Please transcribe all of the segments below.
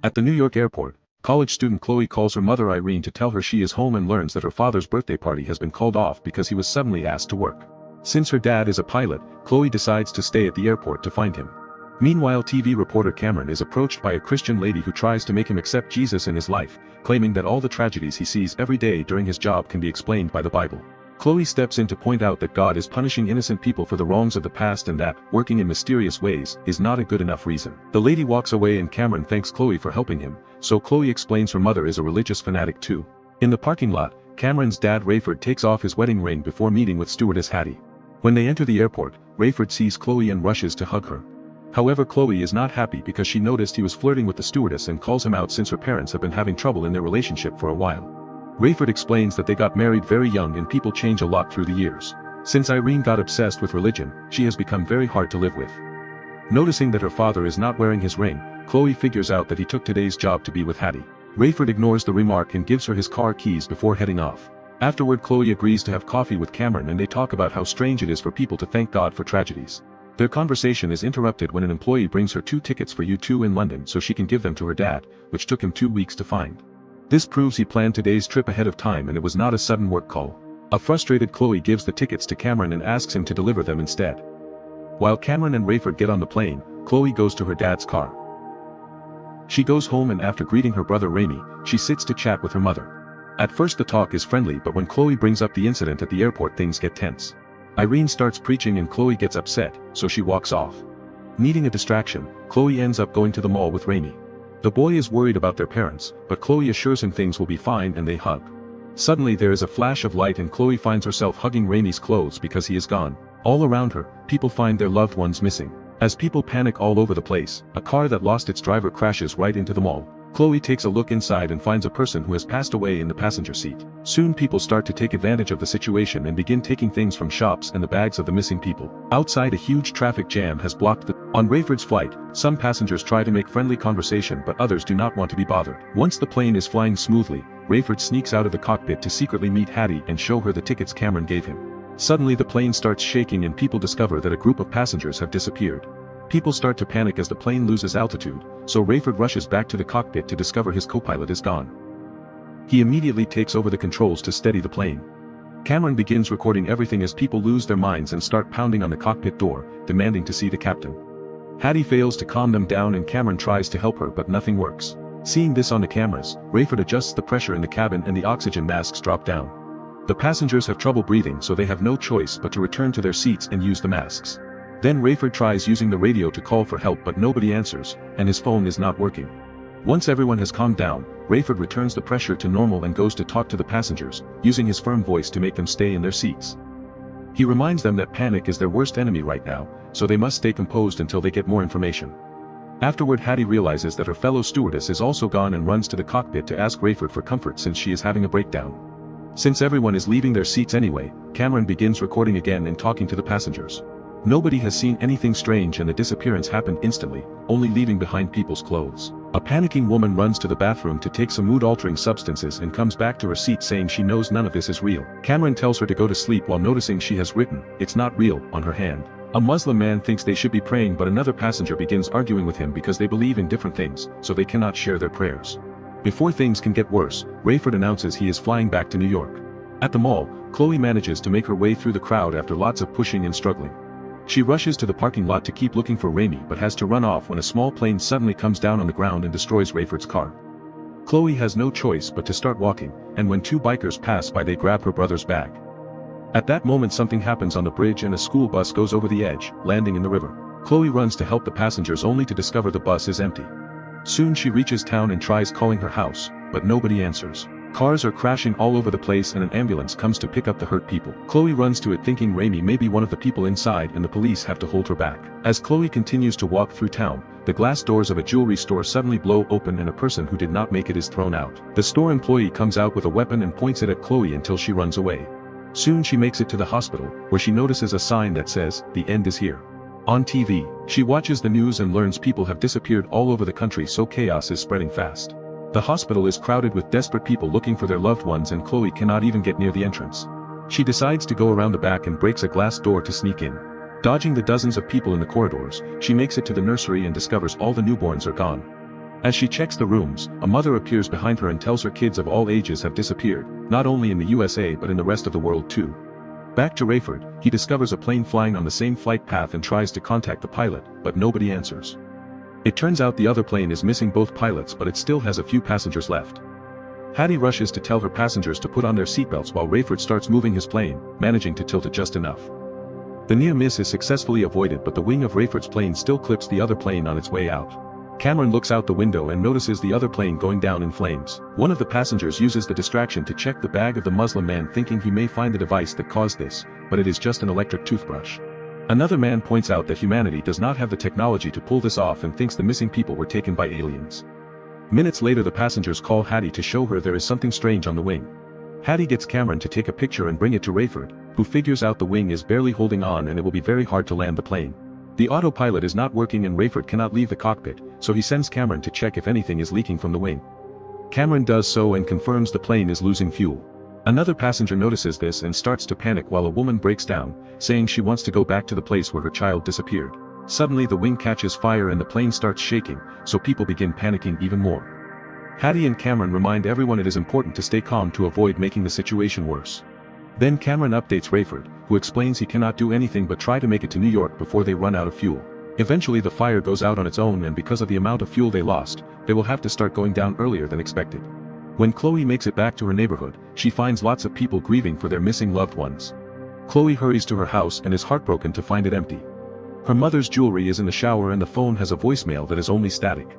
At the New York airport, college student Chloe calls her mother Irene to tell her she is home and learns that her father's birthday party has been called off because he was suddenly asked to work. Since her dad is a pilot, Chloe decides to stay at the airport to find him. Meanwhile, TV reporter Cameron is approached by a Christian lady who tries to make him accept Jesus in his life, claiming that all the tragedies he sees every day during his job can be explained by the Bible. Chloe steps in to point out that God is punishing innocent people for the wrongs of the past and that, working in mysterious ways, is not a good enough reason. The lady walks away and Cameron thanks Chloe for helping him, so Chloe explains her mother is a religious fanatic too. In the parking lot, Cameron's dad Rayford takes off his wedding ring before meeting with stewardess Hattie. When they enter the airport, Rayford sees Chloe and rushes to hug her. However, Chloe is not happy because she noticed he was flirting with the stewardess and calls him out since her parents have been having trouble in their relationship for a while. Rayford explains that they got married very young and people change a lot through the years. Since Irene got obsessed with religion, she has become very hard to live with. Noticing that her father is not wearing his ring, Chloe figures out that he took today's job to be with Hattie. Rayford ignores the remark and gives her his car keys before heading off. Afterward, Chloe agrees to have coffee with Cameron and they talk about how strange it is for people to thank God for tragedies. Their conversation is interrupted when an employee brings her 2 tickets for U2 in London so she can give them to her dad, which took him 2 weeks to find. This proves he planned today's trip ahead of time and it was not a sudden work call. A frustrated Chloe gives the tickets to Cameron and asks him to deliver them instead. While Cameron and Rayford get on the plane, Chloe goes to her dad's car. She goes home and after greeting her brother Raimi, she sits to chat with her mother. At first the talk is friendly, but when Chloe brings up the incident at the airport, things get tense. Irene starts preaching and Chloe gets upset, so she walks off. Needing a distraction, Chloe ends up going to the mall with Raimi. The boy is worried about their parents, but Chloe assures him things will be fine and they hug. Suddenly there is a flash of light and Chloe finds herself hugging Raimi's clothes because he is gone. All around her, people find their loved ones missing. As people panic all over the place, a car that lost its driver crashes right into the mall. Chloe takes a look inside and finds a person who has passed away in the passenger seat. Soon people start to take advantage of the situation and begin taking things from shops and the bags of the missing people. Outside, a huge traffic jam has blocked the... On Rayford's flight, some passengers try to make friendly conversation but others do not want to be bothered. Once the plane is flying smoothly, Rayford sneaks out of the cockpit to secretly meet Hattie and show her the tickets Cameron gave him. Suddenly the plane starts shaking and people discover that a group of passengers have disappeared. People start to panic as the plane loses altitude, so Rayford rushes back to the cockpit to discover his co-pilot is gone. He immediately takes over the controls to steady the plane. Cameron begins recording everything as people lose their minds and start pounding on the cockpit door, demanding to see the captain. Hattie fails to calm them down and Cameron tries to help her but nothing works. Seeing this on the cameras, Rayford adjusts the pressure in the cabin and the oxygen masks drop down. The passengers have trouble breathing, so they have no choice but to return to their seats and use the masks. Then Rayford tries using the radio to call for help but nobody answers, and his phone is not working. Once everyone has calmed down, Rayford returns the pressure to normal and goes to talk to the passengers, using his firm voice to make them stay in their seats. He reminds them that panic is their worst enemy right now, so they must stay composed until they get more information. Afterward, Hattie realizes that her fellow stewardess is also gone and runs to the cockpit to ask Rayford for comfort since she is having a breakdown. Since everyone is leaving their seats anyway, Cameron begins recording again and talking to the passengers. Nobody has seen anything strange and the disappearance happened instantly, only leaving behind people's clothes. A panicking woman runs to the bathroom to take some mood-altering substances and comes back to her seat saying she knows none of this is real. Cameron tells her to go to sleep while noticing she has written, "It's not real," on her hand. A Muslim man thinks they should be praying but another passenger begins arguing with him because they believe in different things, so they cannot share their prayers. Before things can get worse, Rayford announces he is flying back to New York. At the mall, Chloe manages to make her way through the crowd after lots of pushing and struggling. She rushes to the parking lot to keep looking for Raimi but has to run off when a small plane suddenly comes down on the ground and destroys Rayford's car. Chloe has no choice but to start walking, and when 2 bikers pass by they grab her brother's bag. At that moment something happens on the bridge and a school bus goes over the edge, landing in the river. Chloe runs to help the passengers only to discover the bus is empty. Soon she reaches town and tries calling her house, but nobody answers. Cars are crashing all over the place and an ambulance comes to pick up the hurt people. Chloe runs to it thinking Raimi may be one of the people inside and the police have to hold her back. As Chloe continues to walk through town, the glass doors of a jewelry store suddenly blow open and a person who did not make it is thrown out. The store employee comes out with a weapon and points it at Chloe until she runs away. Soon she makes it to the hospital, where she notices a sign that says, "The end is here." On TV, she watches the news and learns people have disappeared all over the country, so chaos is spreading fast. The hospital is crowded with desperate people looking for their loved ones and Chloe cannot even get near the entrance. She decides to go around the back and breaks a glass door to sneak in. Dodging the dozens of people in the corridors, she makes it to the nursery and discovers all the newborns are gone. As she checks the rooms, a mother appears behind her and tells her kids of all ages have disappeared, not only in the USA but in the rest of the world too. Back to Rayford, he discovers a plane flying on the same flight path and tries to contact the pilot, but nobody answers. It turns out the other plane is missing both pilots, but it still has a few passengers left. Hattie rushes to tell her passengers to put on their seatbelts while Rayford starts moving his plane, managing to tilt it just enough. The near miss is successfully avoided, but the wing of Rayford's plane still clips the other plane on its way out. Cameron looks out the window and notices the other plane going down in flames. One of the passengers uses the distraction to check the bag of the Muslim man, thinking he may find the device that caused this, but it is just an electric toothbrush. Another man points out that humanity does not have the technology to pull this off and thinks the missing people were taken by aliens. Minutes later, the passengers call Hattie to show her there is something strange on the wing. Hattie gets Cameron to take a picture and bring it to Rayford, who figures out the wing is barely holding on and it will be very hard to land the plane. The autopilot is not working and Rayford cannot leave the cockpit, so he sends Cameron to check if anything is leaking from the wing. Cameron does so and confirms the plane is losing fuel. Another passenger notices this and starts to panic while a woman breaks down, saying she wants to go back to the place where her child disappeared. Suddenly the wing catches fire and the plane starts shaking, so people begin panicking even more. Hattie and Cameron remind everyone it is important to stay calm to avoid making the situation worse. Then Cameron updates Rayford, who explains he cannot do anything but try to make it to New York before they run out of fuel. Eventually the fire goes out on its own, and because of the amount of fuel they lost, they will have to start going down earlier than expected. When Chloe makes it back to her neighborhood, she finds lots of people grieving for their missing loved ones. Chloe hurries to her house and is heartbroken to find it empty. Her mother's jewelry is in the shower and the phone has a voicemail that is only static.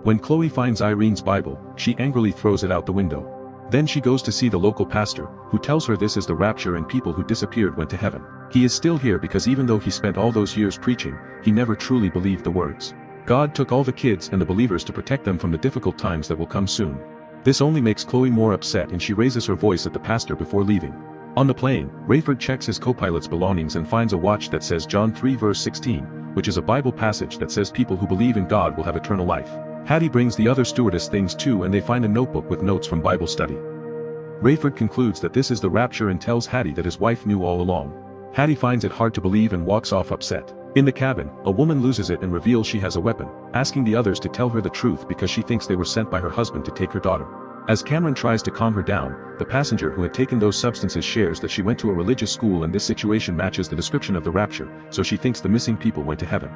When Chloe finds Irene's Bible, she angrily throws it out the window. Then she goes to see the local pastor, who tells her this is the rapture and people who disappeared went to heaven. He is still here because even though he spent all those years preaching, he never truly believed the words. God took all the kids and the believers to protect them from the difficult times that will come soon. This only makes Chloe more upset and she raises her voice at the pastor before leaving. On the plane, Rayford checks his co-pilot's belongings and finds a watch that says John 3 verse 16, which is a Bible passage that says people who believe in God will have eternal life. Hattie brings the other stewardess things too and they find a notebook with notes from Bible study. Rayford concludes that this is the rapture and tells Hattie that his wife knew all along. Hattie finds it hard to believe and walks off upset. In the cabin, a woman loses it and reveals she has a weapon, asking the others to tell her the truth because she thinks they were sent by her husband to take her daughter. As Cameron tries to calm her down, the passenger who had taken those substances shares that she went to a religious school and this situation matches the description of the rapture, so she thinks the missing people went to heaven.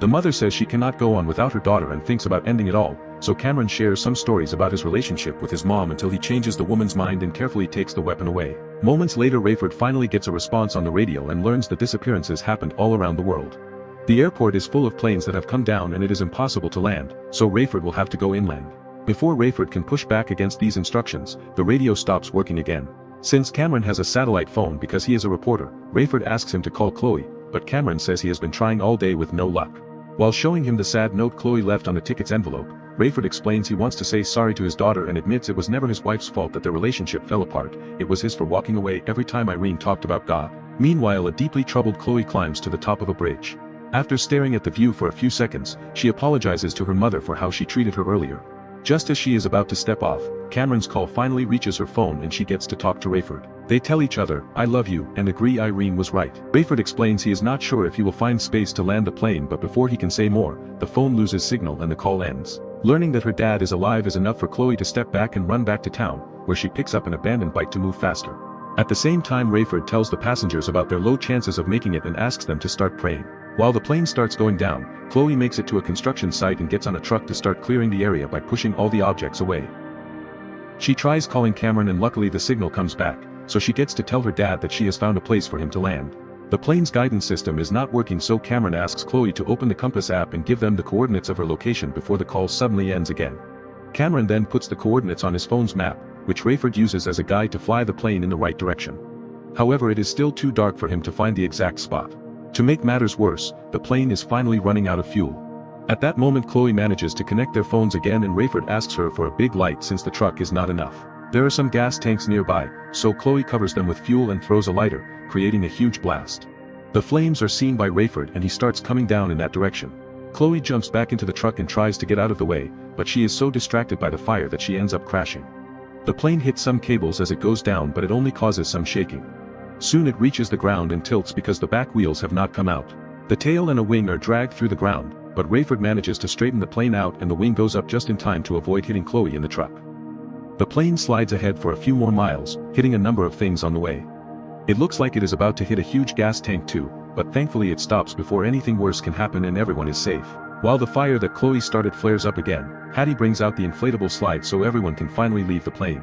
The mother says she cannot go on without her daughter and thinks about ending it all, so Cameron shares some stories about his relationship with his mom until he changes the woman's mind and carefully takes the weapon away. Moments later, Rayford finally gets a response on the radio and learns that disappearances happened all around the world. The airport is full of planes that have come down and it is impossible to land, so Rayford will have to go inland. Before Rayford can push back against these instructions, the radio stops working again. Since Cameron has a satellite phone because he is a reporter, Rayford asks him to call Chloe, but Cameron says he has been trying all day with no luck. While showing him the sad note Chloe left on the ticket's envelope, Rayford explains he wants to say sorry to his daughter and admits it was never his wife's fault that their relationship fell apart, it was his for walking away every time Irene talked about God. Meanwhile, a deeply troubled Chloe climbs to the top of a bridge. After staring at the view for a few seconds, she apologizes to her mother for how she treated her earlier. Just as she is about to step off, Cameron's call finally reaches her phone and she gets to talk to Rayford. They tell each other, "I love you," and agree Irene was right. Rayford explains he is not sure if he will find space to land the plane, but before he can say more, the phone loses signal and the call ends. Learning that her dad is alive is enough for Chloe to step back and run back to town, where she picks up an abandoned bike to move faster. At the same time, Rayford tells the passengers about their low chances of making it and asks them to start praying. While the plane starts going down, Chloe makes it to a construction site and gets on a truck to start clearing the area by pushing all the objects away. She tries calling Cameron and luckily the signal comes back, so she gets to tell her dad that she has found a place for him to land. The plane's guidance system is not working, so Cameron asks Chloe to open the compass app and give them the coordinates of her location before the call suddenly ends again. Cameron then puts the coordinates on his phone's map, which Rayford uses as a guide to fly the plane in the right direction. However, it is still too dark for him to find the exact spot. To make matters worse, the plane is finally running out of fuel. At that moment, Chloe manages to connect their phones again and Rayford asks her for a big light since the truck is not enough. There are some gas tanks nearby, so Chloe covers them with fuel and throws a lighter, creating a huge blast. The flames are seen by Rayford and he starts coming down in that direction. Chloe jumps back into the truck and tries to get out of the way, but she is so distracted by the fire that she ends up crashing. The plane hits some cables as it goes down, but it only causes some shaking. Soon it reaches the ground and tilts because the back wheels have not come out. The tail and a wing are dragged through the ground, but Rayford manages to straighten the plane out and the wing goes up just in time to avoid hitting Chloe in the truck. The plane slides ahead for a few more miles, hitting a number of things on the way. It looks like it is about to hit a huge gas tank too, but thankfully it stops before anything worse can happen and everyone is safe. While the fire that Chloe started flares up again, Hattie brings out the inflatable slide so everyone can finally leave the plane.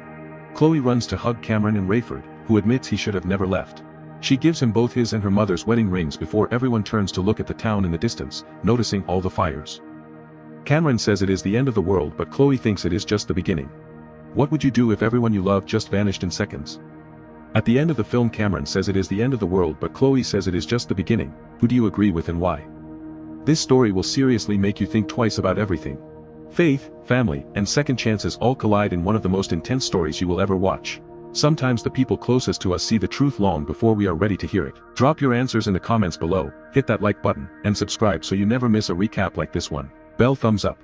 Chloe runs to hug Cameron and Rayford, who admits he should have never left. She gives him both his and her mother's wedding rings before everyone turns to look at the town in the distance, noticing all the fires. Cameron says it is the end of the world, but Chloe thinks it is just the beginning. What would you do if everyone you love just vanished in seconds? At the end of the film, Cameron says it is the end of the world, but Chloe says it is just the beginning. Who do you agree with and why? This story will seriously make you think twice about everything. Faith, family, and second chances all collide in one of the most intense stories you will ever watch. Sometimes the people closest to us see the truth long before we are ready to hear it. Drop your answers in the comments below, hit that like button, and subscribe so you never miss a recap like this one. Bell thumbs up.